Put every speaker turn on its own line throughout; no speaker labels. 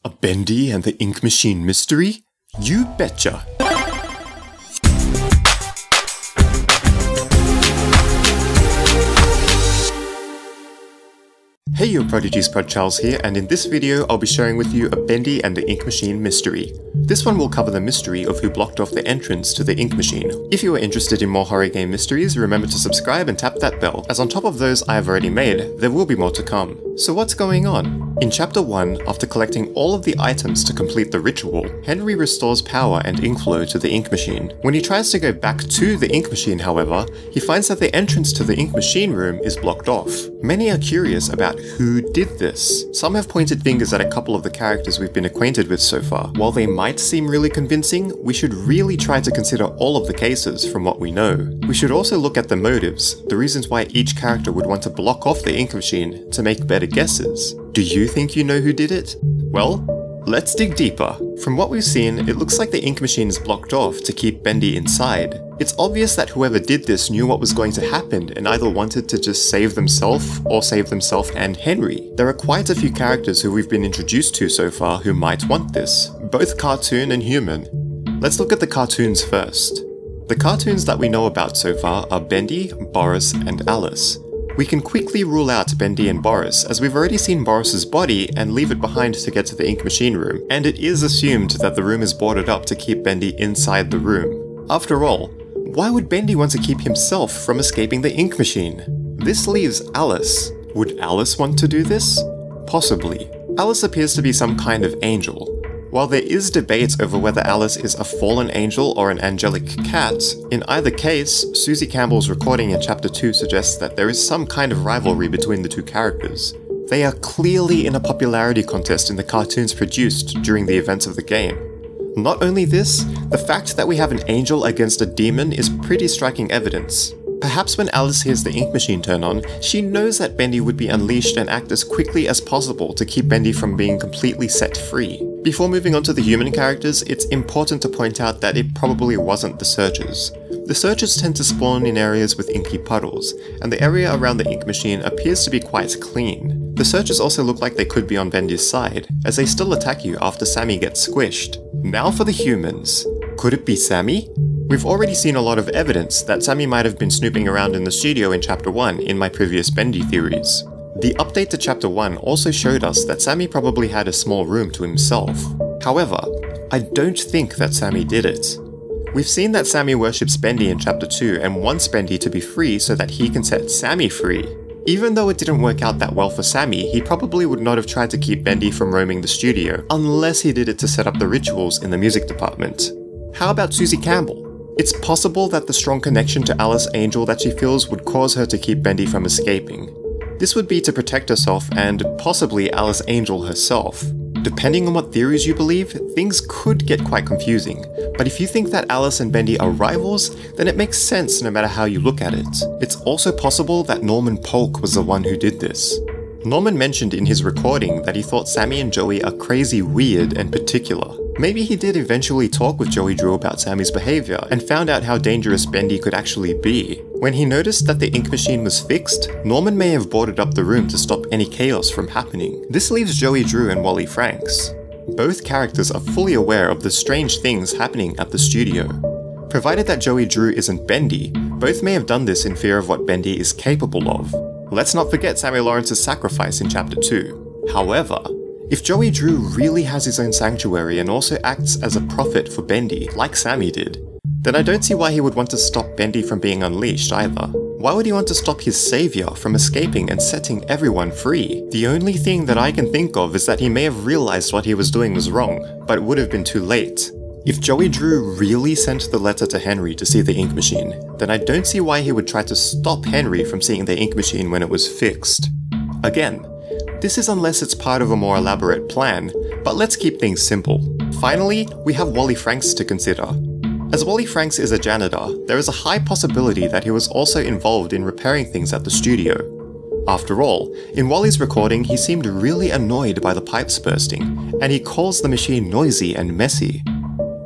A Bendy and the Ink Machine mystery? You betcha! Hey yo prodigies, ProdCharles here, and in this video I'll be sharing with you a Bendy and the Ink Machine mystery. This one will cover the mystery of who blocked off the entrance to the Ink Machine. If you are interested in more horror game mysteries, remember to subscribe and tap that bell, as on top of those I have already made, there will be more to come. So what's going on? In Chapter 1, after collecting all of the items to complete the ritual, Henry restores power and ink flow to the Ink Machine. When he tries to go back to the Ink Machine, however, he finds that the entrance to the Ink Machine room is blocked off. Many are curious about who did this. Some have pointed fingers at a couple of the characters we've been acquainted with so far. While they might seem really convincing, we should really try to consider all of the cases from what we know. We should also look at the motives, the reasons why each character would want to block off the Ink Machine to make better guesses. Do you think you know who did it? Well, let's dig deeper. From what we've seen, it looks like the Ink Machine is blocked off to keep Bendy inside. It's obvious that whoever did this knew what was going to happen and either wanted to just save themselves or save themselves and Henry. There are quite a few characters who we've been introduced to so far who might want this, both cartoon and human. Let's look at the cartoons first. The cartoons that we know about so far are Bendy, Boris, and Alice. We can quickly rule out Bendy and Boris, as we've already seen Boris's body and leave it behind to get to the Ink Machine room, and it is assumed that the room is boarded up to keep Bendy inside the room. After all, why would Bendy want to keep himself from escaping the Ink Machine? This leaves Alice. Would Alice want to do this? Possibly. Alice appears to be some kind of angel. While there is debate over whether Alice is a fallen angel or an angelic cat, in either case, Susie Campbell's recording in Chapter 2 suggests that there is some kind of rivalry between the two characters. They are clearly in a popularity contest in the cartoons produced during the events of the game. Not only this, the fact that we have an angel against a demon is pretty striking evidence. Perhaps when Alice hears the Ink Machine turn on, she knows that Bendy would be unleashed and act as quickly as possible to keep Bendy from being completely set free. Before moving on to the human characters, it's important to point out that it probably wasn't the Searchers. The Searchers tend to spawn in areas with inky puddles, and the area around the Ink Machine appears to be quite clean. The Searchers also look like they could be on Bendy's side, as they still attack you after Sammy gets squished. Now for the humans. Could it be Sammy? We've already seen a lot of evidence that Sammy might have been snooping around in the studio in Chapter 1 in my previous Bendy theories. The update to Chapter 1 also showed us that Sammy probably had a small room to himself. However, I don't think that Sammy did it. We've seen that Sammy worships Bendy in Chapter 2 and wants Bendy to be free so that he can set Sammy free. Even though it didn't work out that well for Sammy, he probably would not have tried to keep Bendy from roaming the studio, unless he did it to set up the rituals in the music department. How about Susie Campbell? It's possible that the strong connection to Alice Angel that she feels would cause her to keep Bendy from escaping. This would be to protect herself and possibly Alice Angel herself. Depending on what theories you believe, things could get quite confusing, but if you think that Alice and Bendy are rivals, then it makes sense no matter how you look at it. It's also possible that Norman Polk was the one who did this. Norman mentioned in his recording that he thought Sammy and Joey are crazy weird and particular. Maybe he did eventually talk with Joey Drew about Sammy's behavior and found out how dangerous Bendy could actually be. When he noticed that the Ink Machine was fixed, Norman may have boarded up the room to stop any chaos from happening. This leaves Joey Drew and Wally Franks. Both characters are fully aware of the strange things happening at the studio. Provided that Joey Drew isn't Bendy, both may have done this in fear of what Bendy is capable of. Let's not forget Sammy Lawrence's sacrifice in Chapter 2. However, if Joey Drew really has his own sanctuary and also acts as a prophet for Bendy, like Sammy did, then I don't see why he would want to stop Bendy from being unleashed either. Why would he want to stop his savior from escaping and setting everyone free? The only thing that I can think of is that he may have realized what he was doing was wrong, but it would have been too late. If Joey Drew really sent the letter to Henry to see the Ink Machine, then I don't see why he would try to stop Henry from seeing the Ink Machine when it was fixed. Again, this is unless it's part of a more elaborate plan, but let's keep things simple. Finally, we have Wally Franks to consider. As Wally Franks is a janitor, there is a high possibility that he was also involved in repairing things at the studio. After all, in Wally's recording he seemed really annoyed by the pipes bursting, and he calls the machine noisy and messy.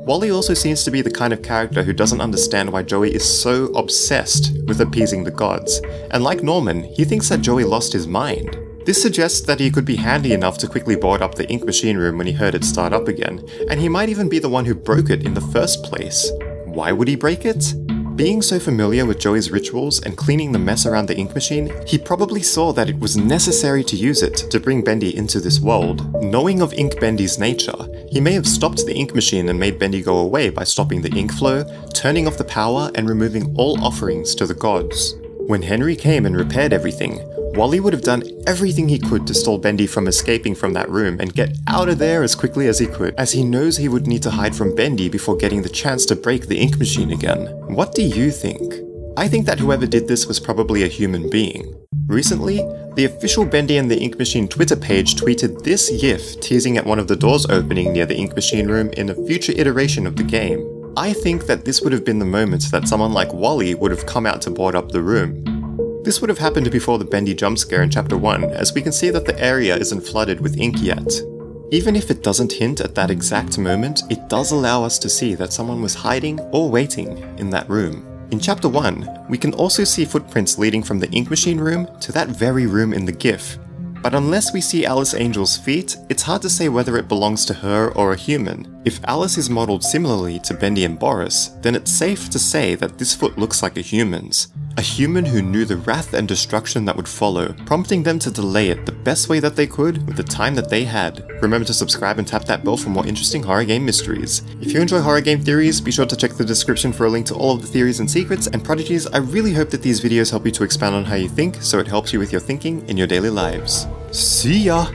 Wally also seems to be the kind of character who doesn't understand why Joey is so obsessed with appeasing the gods, and like Norman, he thinks that Joey lost his mind. This suggests that he could be handy enough to quickly board up the ink machine room when he heard it start up again, and he might even be the one who broke it in the first place. Why would he break it? Being so familiar with Joey's rituals and cleaning the mess around the ink machine, he probably saw that it was necessary to use it to bring Bendy into this world. Knowing of Ink Bendy's nature, he may have stopped the ink machine and made Bendy go away by stopping the ink flow, turning off the power, and removing all offerings to the gods. When Henry came and repaired everything, Wally would have done everything he could to stall Bendy from escaping from that room and get out of there as quickly as he could, as he knows he would need to hide from Bendy before getting the chance to break the ink machine again. What do you think? I think that whoever did this was probably a human being. Recently, the official Bendy and the Ink Machine Twitter page tweeted this GIF teasing at one of the doors opening near the ink machine room in a future iteration of the game. I think that this would have been the moment that someone like Wally would have come out to board up the room. This would have happened before the Bendy jump scare in Chapter 1, as we can see that the area isn't flooded with ink yet. Even if it doesn't hint at that exact moment, it does allow us to see that someone was hiding or waiting in that room. In Chapter 1, we can also see footprints leading from the ink machine room to that very room in the GIF. But unless we see Alice Angel's feet, it's hard to say whether it belongs to her or a human. If Alice is modelled similarly to Bendy and Boris, then it's safe to say that this foot looks like a human's. A human who knew the wrath and destruction that would follow, prompting them to delay it the best way that they could with the time that they had. Remember to subscribe and tap that bell for more interesting horror game mysteries. If you enjoy horror game theories, be sure to check the description for a link to all of the theories and secrets, and prodigies, I really hope that these videos help you to expand on how you think, so it helps you with your thinking in your daily lives. See ya!